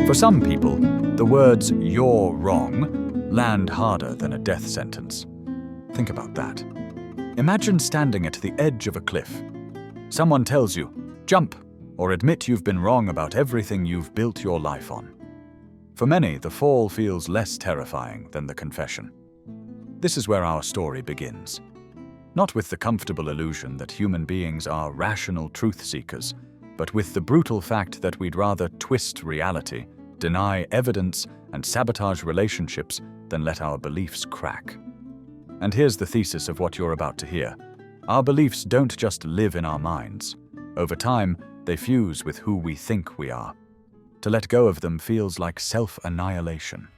For some people, the words "you're wrong" land harder than a death sentence. Think about that. Imagine standing at the edge of a cliff. Someone tells you, "Jump," or admit you've been wrong about everything you've built your life on. For many, the fall feels less terrifying than the confession. This is where our story begins. Not with the comfortable illusion that human beings are rational truth seekers, but with the brutal fact that we'd rather twist reality, deny evidence, and sabotage relationships than let our beliefs crack. And here's the thesis of what you're about to hear. Our beliefs don't just live in our minds. Over time, they fuse with who we think we are. To let go of them feels like self-annihilation.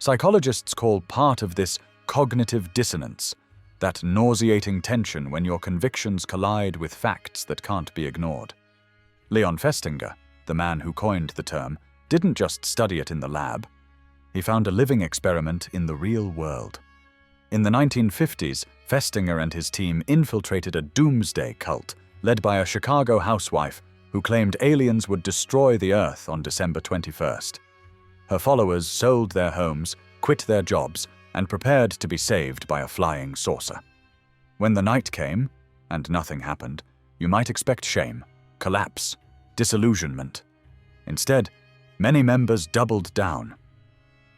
Psychologists call part of this cognitive dissonance, that nauseating tension when your convictions collide with facts that can't be ignored. Leon Festinger, the man who coined the term, didn't just study it in the lab. He found a living experiment in the real world. In the 1950s, Festinger and his team infiltrated a doomsday cult led by a Chicago housewife who claimed aliens would destroy the Earth on December 21st. Her followers sold their homes, quit their jobs, and prepared to be saved by a flying saucer. When the night came, and nothing happened, you might expect shame, collapse, disillusionment. Instead, many members doubled down.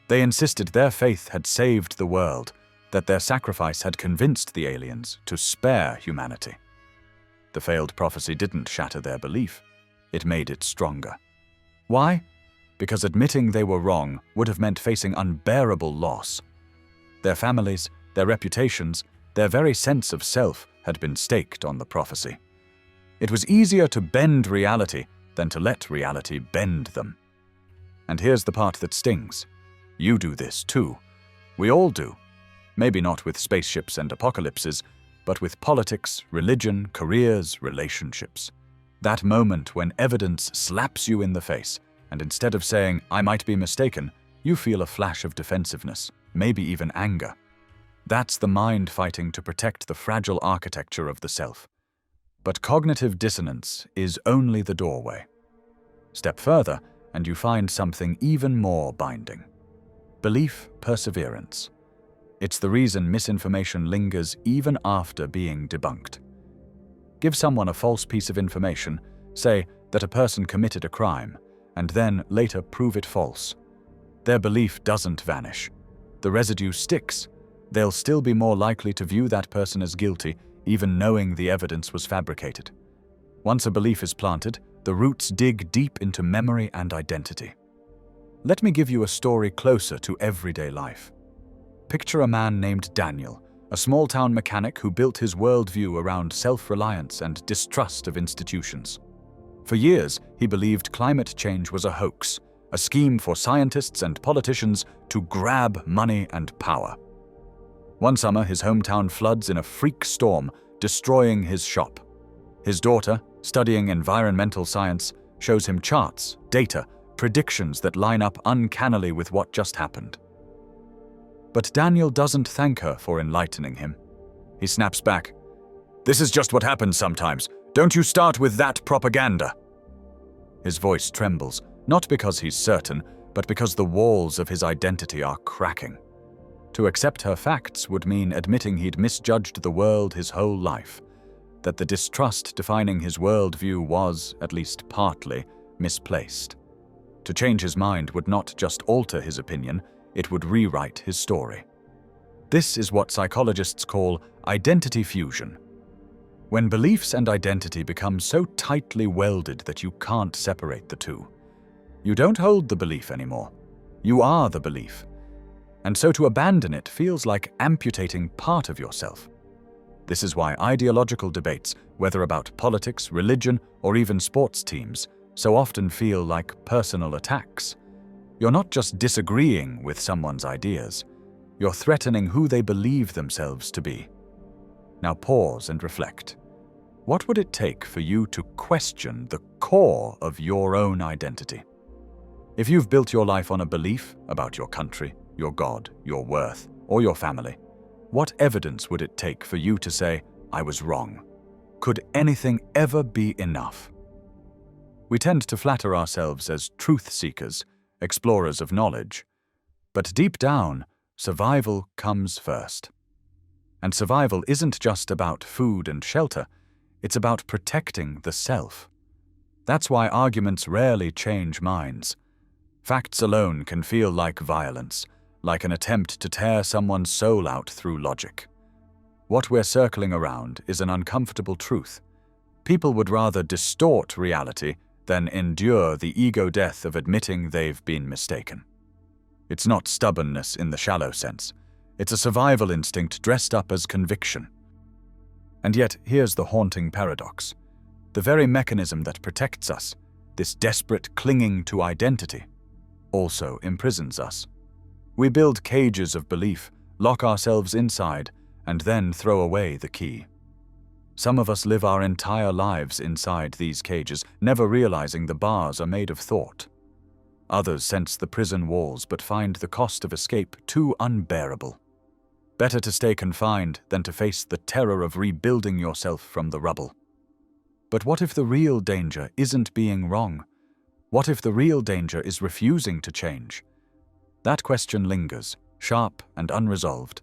They insisted their faith had saved the world, that their sacrifice had convinced the aliens to spare humanity. The failed prophecy didn't shatter their belief, it made it stronger. Why? Because admitting they were wrong would have meant facing unbearable loss. Their families, their reputations, their very sense of self had been staked on the prophecy. It was easier to bend reality than to let reality bend them. And here's the part that stings. You do this too. We all do. Maybe not with spaceships and apocalypses, but with politics, religion, careers, relationships. That moment when evidence slaps you in the face, and instead of saying, "I might be mistaken," you feel a flash of defensiveness, maybe even anger. That's the mind fighting to protect the fragile architecture of the self. But cognitive dissonance is only the doorway. Step further, and you find something even more binding. Belief perseverance. It's the reason misinformation lingers even after being debunked. Give someone a false piece of information, say that a person committed a crime, and then later prove it false. Their belief doesn't vanish. The residue sticks. They'll still be more likely to view that person as guilty, even knowing the evidence was fabricated. Once a belief is planted, the roots dig deep into memory and identity. Let me give you a story closer to everyday life. Picture a man named Daniel, a small-town mechanic who built his worldview around self-reliance and distrust of institutions. For years, he believed climate change was a hoax, a scheme for scientists and politicians to grab money and power. One summer, his hometown floods in a freak storm, destroying his shop. His daughter, studying environmental science, shows him charts, data, predictions that line up uncannily with what just happened. But Daniel doesn't thank her for enlightening him. He snaps back, "This is just what happens sometimes. Don't you start with that propaganda." His voice trembles, not because he's certain, but because the walls of his identity are cracking. To accept her facts would mean admitting he'd misjudged the world his whole life, that the distrust defining his worldview was, at least partly, misplaced. To change his mind would not just alter his opinion, it would rewrite his story. This is what psychologists call identity fusion. When beliefs and identity become so tightly welded that you can't separate the two. You don't hold the belief anymore. You are the belief. And so to abandon it feels like amputating part of yourself. This is why ideological debates, whether about politics, religion, or even sports teams, so often feel like personal attacks. You're not just disagreeing with someone's ideas, you're threatening who they believe themselves to be. Now pause and reflect. What would it take for you to question the core of your own identity? If you've built your life on a belief about your country, your God, your worth, or your family, what evidence would it take for you to say, "I was wrong"? Could anything ever be enough? We tend to flatter ourselves as truth seekers, explorers of knowledge. But deep down, survival comes first. And survival isn't just about food and shelter, it's about protecting the self. That's why arguments rarely change minds. Facts alone can feel like violence, like an attempt to tear someone's soul out through logic. What we're circling around is an uncomfortable truth. People would rather distort reality than endure the ego death of admitting they've been mistaken. It's not stubbornness in the shallow sense. It's a survival instinct dressed up as conviction. And yet, here's the haunting paradox. The very mechanism that protects us, this desperate clinging to identity, also imprisons us. We build cages of belief, lock ourselves inside, and then throw away the key. Some of us live our entire lives inside these cages, never realizing the bars are made of thought. Others sense the prison walls but find the cost of escape too unbearable. Better to stay confined than to face the terror of rebuilding yourself from the rubble. But what if the real danger isn't being wrong? What if the real danger is refusing to change? That question lingers, sharp and unresolved,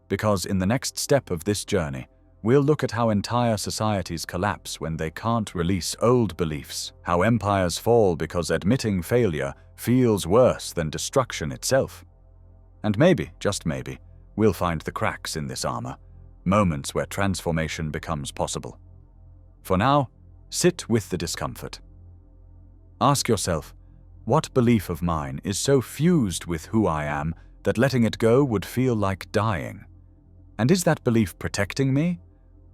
because in the next step of this journey, we'll look at how entire societies collapse when they can't release old beliefs, how empires fall because admitting failure feels worse than destruction itself. And maybe, just maybe, we'll find the cracks in this armor, moments where transformation becomes possible. For now, sit with the discomfort. Ask yourself, what belief of mine is so fused with who I am that letting it go would feel like dying? And is that belief protecting me,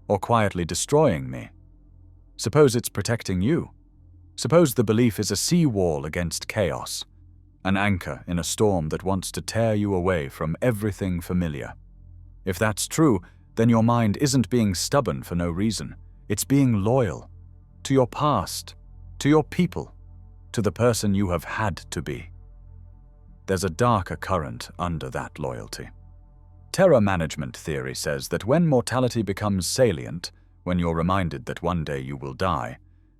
or quietly destroying me? Suppose it's protecting you. Suppose the belief is a seawall against chaos, an anchor in a storm that wants to tear you away from everything familiar. If that's true, then your mind isn't being stubborn for no reason. It's being loyal to your past, to your people, to the person you have had to be. There's a darker current under that loyalty. Terror management theory says that when mortality becomes salient, when you're reminded that one day you will die,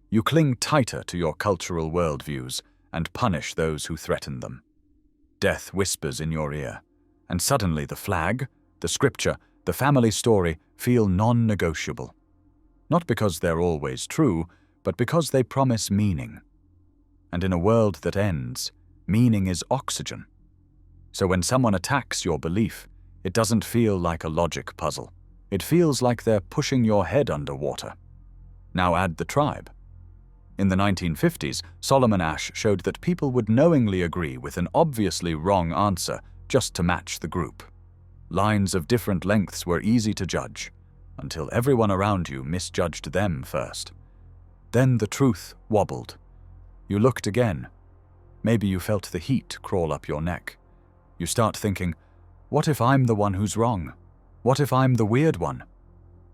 you cling tighter to your cultural worldviews and punish those who threaten them. Death whispers in your ear, and suddenly the flag, the scripture, the family story feel non-negotiable. Not because they're always true, but because they promise meaning. And in a world that ends, meaning is oxygen. So when someone attacks your belief, it doesn't feel like a logic puzzle. It feels like they're pushing your head underwater. Now add the tribe. In the 1950s, Solomon Asch showed that people would knowingly agree with an obviously wrong answer just to match the group. Lines of different lengths were easy to judge, until everyone around you misjudged them first. Then the truth wobbled. You looked again. Maybe you felt the heat crawl up your neck. You start thinking, what if I'm the one who's wrong? What if I'm the weird one?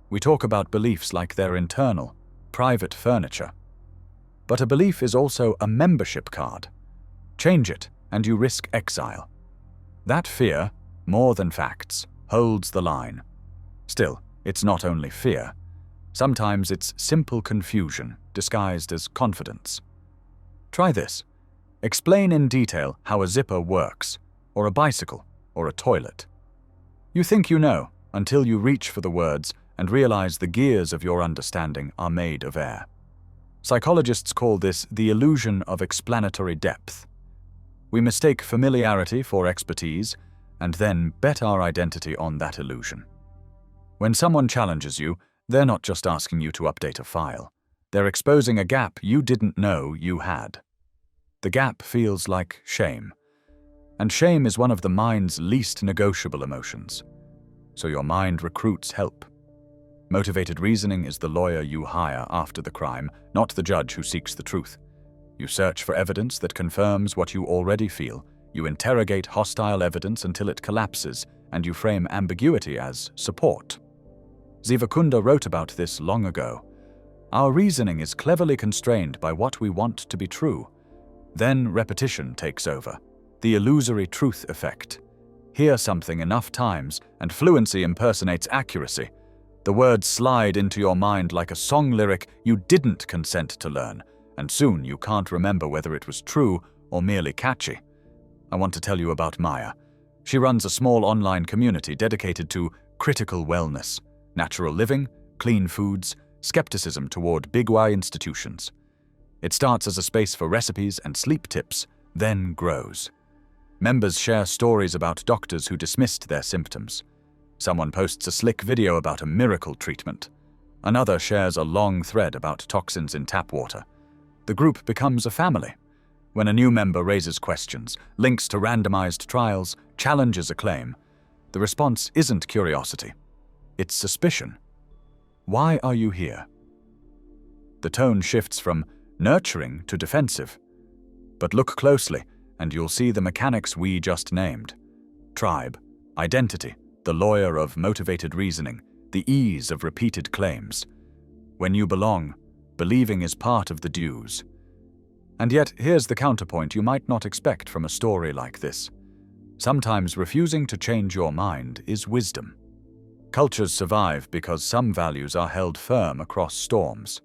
We talk about beliefs like they're internal, private furniture. But a belief is also a membership card. Change it, and you risk exile. That fear, more than facts, holds the line. Still, it's not only fear. Sometimes it's simple confusion, disguised as confidence. Try this. Explain in detail how a zipper works, or a bicycle, or a toilet. You think you know, until you reach for the words and realize the gears of your understanding are made of air. Psychologists call this the illusion of explanatory depth. We mistake familiarity for expertise, and then bet our identity on that illusion. When someone challenges you, they're not just asking you to update a file. They're exposing a gap you didn't know you had. The gap feels like shame. And shame is one of the mind's least negotiable emotions. So your mind recruits help. Motivated reasoning is the lawyer you hire after the crime, not the judge who seeks the truth. You search for evidence that confirms what you already feel. You interrogate hostile evidence until it collapses, and you frame ambiguity as support. Zivakunda wrote about this long ago. Our reasoning is cleverly constrained by what we want to be true. Then repetition takes over. The illusory truth effect. Hear something enough times, and fluency impersonates accuracy. The words slide into your mind like a song lyric you didn't consent to learn, and soon you can't remember whether it was true or merely catchy. I want to tell you about Maya. She runs a small online community dedicated to critical wellness, natural living, clean foods, skepticism toward big Y institutions. It starts as a space for recipes and sleep tips, then grows. Members share stories about doctors who dismissed their symptoms. Someone posts a slick video about a miracle treatment. Another shares a long thread about toxins in tap water. The group becomes a family. When a new member raises questions, links to randomized trials, challenges a claim, the response isn't curiosity. It's suspicion. Why are you here? The tone shifts from nurturing to defensive. But look closely, and you'll see the mechanics we just named. Tribe, identity, the lawyer of motivated reasoning, the ease of repeated claims. When you belong, believing is part of the dues. And yet, here's the counterpoint you might not expect from a story like this. Sometimes refusing to change your mind is wisdom. Cultures survive because some values are held firm across storms.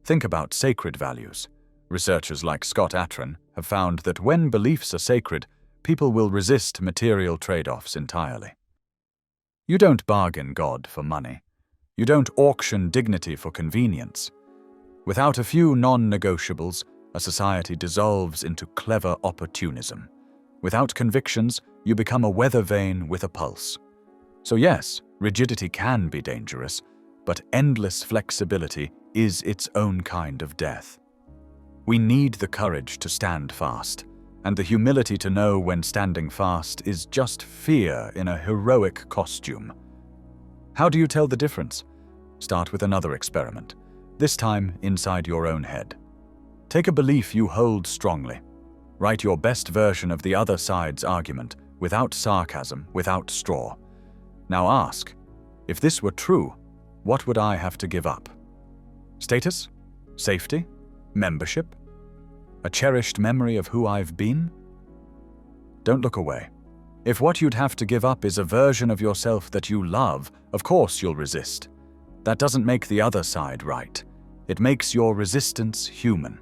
Think about sacred values. Researchers like Scott Atran have found that when beliefs are sacred, people will resist material trade-offs entirely. You don't bargain God for money. You don't auction dignity for convenience. Without a few non-negotiables, a society dissolves into clever opportunism. Without convictions, you become a weather vane with a pulse. So yes, rigidity can be dangerous, but endless flexibility is its own kind of death. We need the courage to stand fast, and the humility to know when standing fast is just fear in a heroic costume. How do you tell the difference? Start with another experiment, this time inside your own head. Take a belief you hold strongly. Write your best version of the other side's argument, without sarcasm, without straw. Now ask, if this were true, what would I have to give up? Status? Safety? Membership? A cherished memory of who I've been? Don't look away. If what you'd have to give up is a version of yourself that you love, of course you'll resist. That doesn't make the other side right. It makes your resistance human.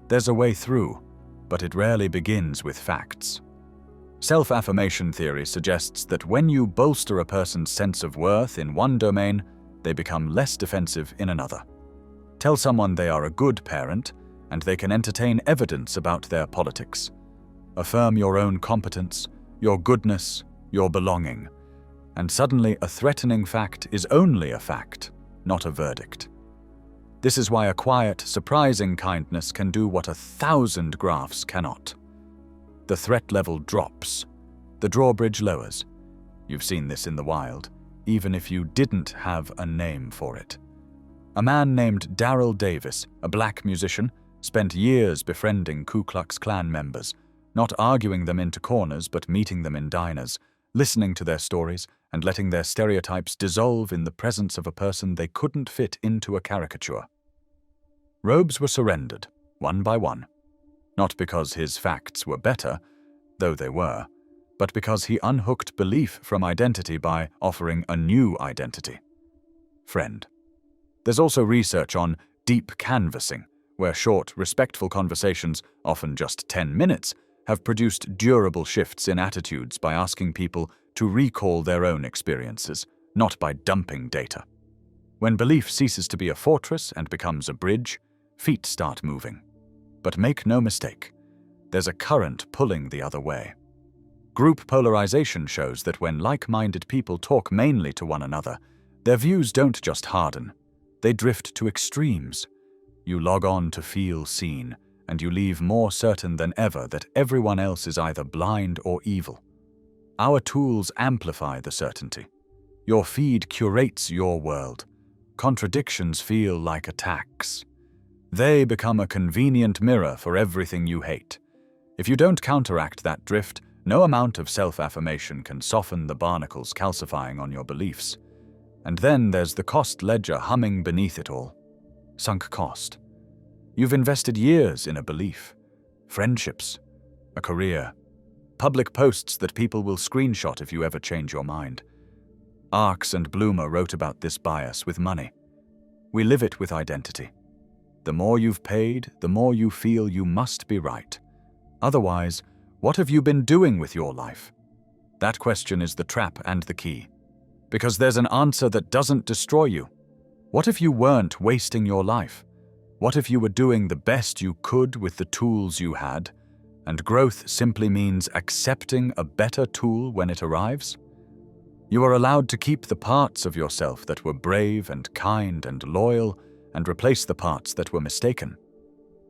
There's a way through, but it rarely begins with facts. Self-affirmation theory suggests that when you bolster a person's sense of worth in one domain, they become less defensive in another. Tell someone they are a good parent, and they can entertain evidence about their politics. Affirm your own competence, your goodness, your belonging, and suddenly a threatening fact is only a fact, not a verdict. This is why a quiet, surprising kindness can do what 1,000 graphs cannot. The threat level drops. The drawbridge lowers. You've seen this in the wild, even if you didn't have a name for it. A man named Daryl Davis, a black musician, spent years befriending Ku Klux Klan members, not arguing them into corners but meeting them in diners, listening to their stories and letting their stereotypes dissolve in the presence of a person they couldn't fit into a caricature. Robes were surrendered, one by one, not because his facts were better, though they were, but because he unhooked belief from identity by offering a new identity. Friend. There's also research on deep canvassing, where short, respectful conversations, often just 10 minutes, have produced durable shifts in attitudes by asking people to recall their own experiences, not by dumping data. When belief ceases to be a fortress and becomes a bridge, feet start moving. But make no mistake, there's a current pulling the other way. Group polarization shows that when like-minded people talk mainly to one another, their views don't just harden, they drift to extremes. You log on to feel seen, and you leave more certain than ever that everyone else is either blind or evil. Our tools amplify the certainty. Your feed curates your world. Contradictions feel like attacks. They become a convenient mirror for everything you hate. If you don't counteract that drift, no amount of self-affirmation can soften the barnacles calcifying on your beliefs. And then there's the cost ledger humming beneath it all. Sunk cost. You've invested years in a belief, friendships, a career, public posts that people will screenshot if you ever change your mind. Arx and Bloomer wrote about this bias with money. We live it with identity. The more you've paid, the more you feel you must be right. Otherwise, What have you been doing with your life? That question is the trap and the key. Because there's an answer that doesn't destroy you. What if you weren't wasting your life? What if you were doing the best you could with the tools you had, and growth simply means accepting a better tool when it arrives? You are allowed to keep the parts of yourself that were brave and kind and loyal and replace the parts that were mistaken.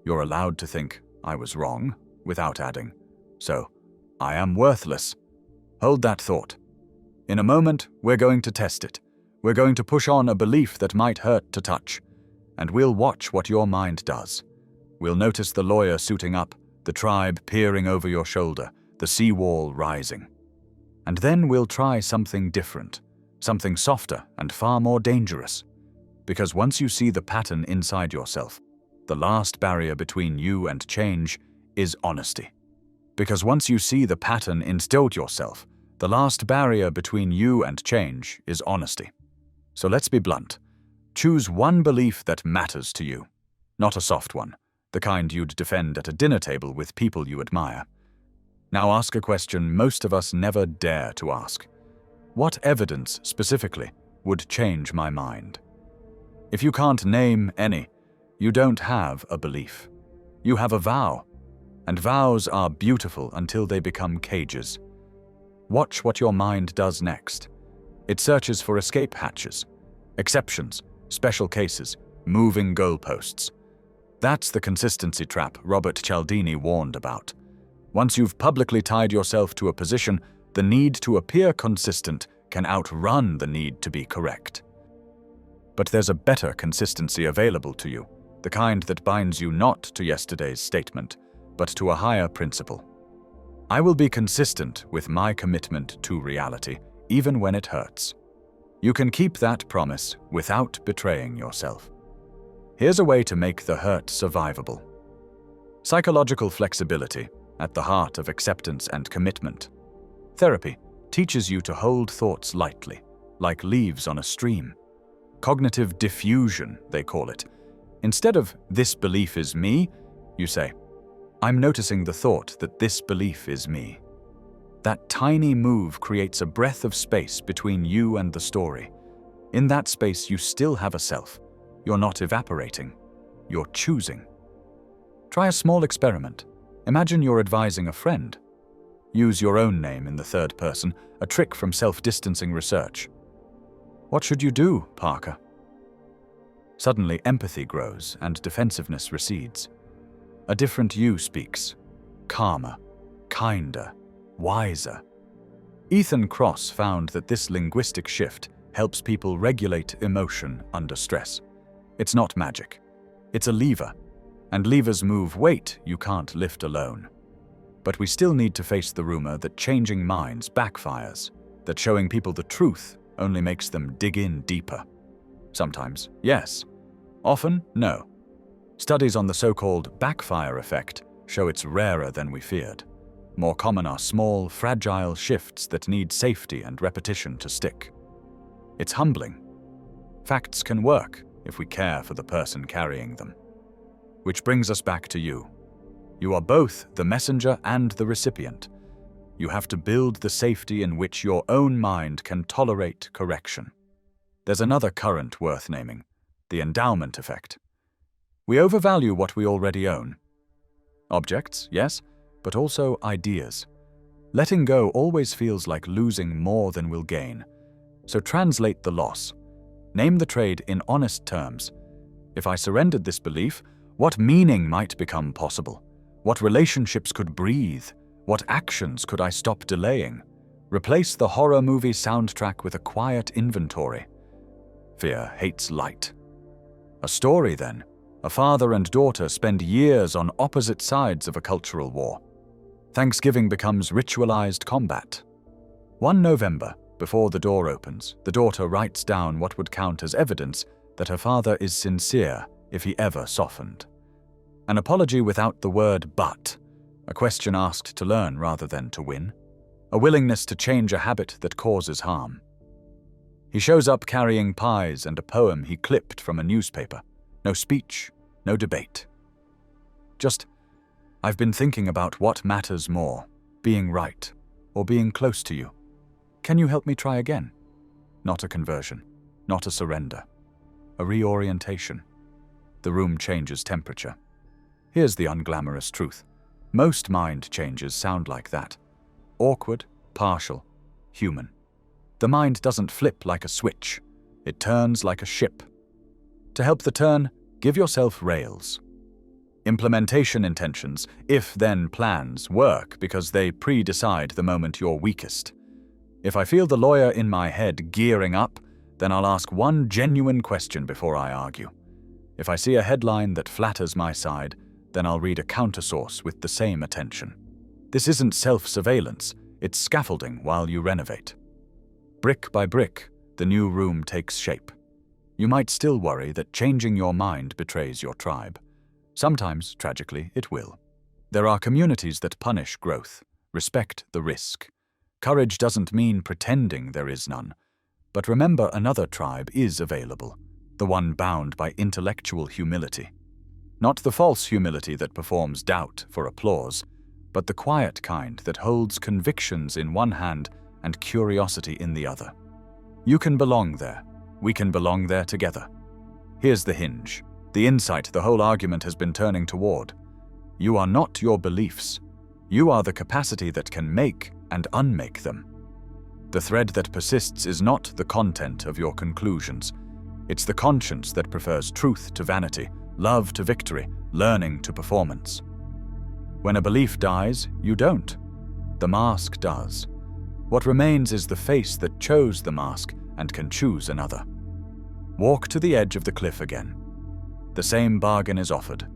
You're allowed to think, I was wrong, without adding, so I am worthless. Hold that thought. In a moment, we're going to test it. We're going to push on a belief that might hurt to touch, and we'll watch what your mind does. We'll notice the lawyer suiting up, the tribe peering over your shoulder, the seawall rising. And then we'll try something different, something softer and far more dangerous. Because once you see the pattern inside yourself, the last barrier between you and change is honesty. Because once you see the pattern instilled yourself, the last barrier between you and change is honesty. So let's be blunt. Choose one belief that matters to you. Not a soft one, the kind you'd defend at a dinner table with people you admire. Now ask a question most of us never dare to ask. What evidence, specifically, would change my mind? If you can't name any, you don't have a belief. You have a vow. And vows are beautiful until they become cages. Watch what your mind does next. It searches for escape hatches, exceptions, special cases, moving goalposts. That's the consistency trap Robert Cialdini warned about. Once you've publicly tied yourself to a position, the need to appear consistent can outrun the need to be correct. But there's a better consistency available to you, the kind that binds you not to yesterday's statement, but to a higher principle. I will be consistent with my commitment to reality, even when it hurts. You can keep that promise without betraying yourself. Here's a way to make the hurt survivable. Psychological flexibility at the heart of acceptance and commitment. Therapy teaches you to hold thoughts lightly, like leaves on a stream. Cognitive diffusion, they call it. Instead of, this belief is me, you say, I'm noticing the thought that this belief is me. That tiny move creates a breath of space between you and the story. In that space, you still have a self. You're not evaporating. You're choosing. Try a small experiment. Imagine you're advising a friend. Use your own name in the third person, a trick from self-distancing research. What should you do, Parker? Suddenly, empathy grows and defensiveness recedes. A different you speaks, calmer, kinder, wiser. Ethan Kross found that this linguistic shift helps people regulate emotion under stress. It's not magic. It's a lever, and levers move weight you can't lift alone. But we still need to face the rumor that changing minds backfires, that showing people the truth only makes them dig in deeper. Sometimes, yes. Often, no. Studies on the so-called backfire effect show it's rarer than we feared. More common are small, fragile shifts that need safety and repetition to stick. It's humbling. Facts can work if we care for the person carrying them. Which brings us back to you. You are both the messenger and the recipient. You have to build the safety in which your own mind can tolerate correction. There's another current worth naming, the endowment effect. We overvalue what we already own. Objects, yes, but also ideas. Letting go always feels like losing more than we'll gain. So translate the loss. Name the trade in honest terms. If I surrendered this belief, what meaning might become possible? What relationships could breathe? What actions could I stop delaying? Replace the horror movie soundtrack with a quiet inventory. Fear hates light. A story, then. A father and daughter spend years on opposite sides of a cultural war. Thanksgiving becomes ritualized combat. One November, before the door opens, the daughter writes down what would count as evidence that her father is sincere if he ever softened. An apology without the word but, a question asked to learn rather than to win, a willingness to change a habit that causes harm. He shows up carrying pies and a poem he clipped from a newspaper. No speech, no debate. Just, I've been thinking about what matters more, being right, or being close to you. Can you help me try again? Not a conversion, not a surrender, a reorientation. The room changes temperature. Here's the unglamorous truth. Most mind changes sound like that. Awkward, partial, human. The mind doesn't flip like a switch. It turns like a ship. To help the turn, give yourself rails. Implementation intentions, if-then plans, work because they pre-decide the moment you're weakest. If I feel the lawyer in my head gearing up, then I'll ask one genuine question before I argue. If I see a headline that flatters my side, then I'll read a countersource with the same attention. This isn't self-surveillance, it's scaffolding while you renovate. Brick by brick, the new room takes shape. You might still worry that changing your mind betrays your tribe. Sometimes, tragically, it will. There are communities that punish growth, respect the risk. Courage doesn't mean pretending there is none. But remember, another tribe is available, the one bound by intellectual humility. Not the false humility that performs doubt for applause, but the quiet kind that holds convictions in one hand and curiosity in the other. You can belong there. We can belong there together. Here's the hinge, the insight the whole argument has been turning toward. You are not your beliefs. You are the capacity that can make and unmake them. The thread that persists is not the content of your conclusions. It's the conscience that prefers truth to vanity, love to victory, learning to performance. When a belief dies, you don't. The mask does. What remains is the face that chose the mask and can choose another. Walk to the edge of the cliff again. The same bargain is offered.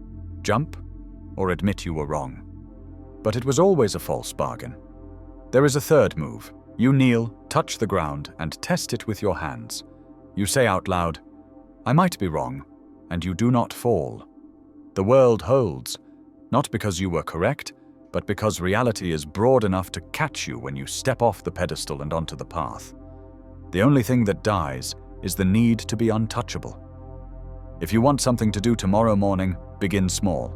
Jump or admit you were wrong. But it was always a false bargain. There is a third move. You kneel, touch the ground, and test it with your hands. You say out loud, "I might be wrong," and you do not fall. The world holds, not because you were correct, but because reality is broad enough to catch you when you step off the pedestal and onto the path. The only thing that dies is the need to be untouchable. If you want something to do tomorrow morning, begin small.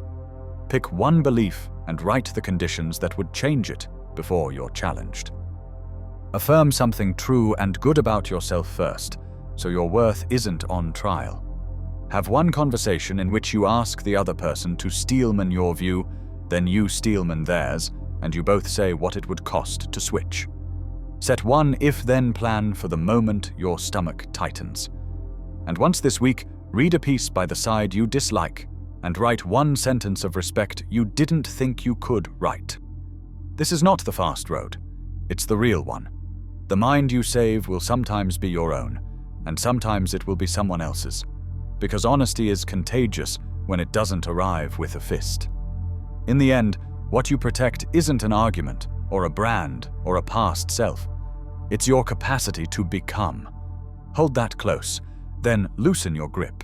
Pick one belief and write the conditions that would change it before you're challenged. Affirm something true and good about yourself first, so your worth isn't on trial. Have one conversation in which you ask the other person to steelman your view, then you steelman theirs, and you both say what it would cost to switch. Set one if-then plan for the moment your stomach tightens. And once this week, read a piece by the side you dislike and write one sentence of respect you didn't think you could write. This is not the fast road. It's the real one. The mind you save will sometimes be your own, and sometimes it will be someone else's. Because honesty is contagious when it doesn't arrive with a fist. In the end, what you protect isn't an argument, or a brand, or a past self. It's your capacity to become. Hold that close, then loosen your grip,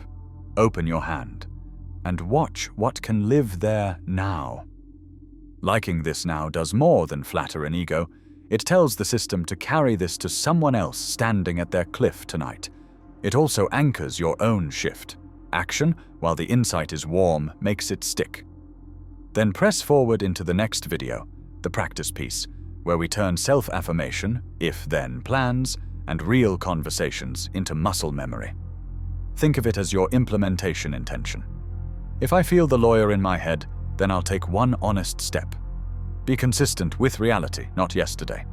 open your hand, and watch what can live there now. Liking this now does more than flatter an ego. It tells the system to carry this to someone else standing at their cliff tonight. It also anchors your own shift. Action, while the insight is warm, makes it stick. Then press forward into the next video, the practice piece, where we turn self-affirmation, if-then plans, and real conversations into muscle memory. Think of it as your implementation intention. If I feel the lawyer in my head, then I'll take one honest step. Be consistent with reality, not yesterday.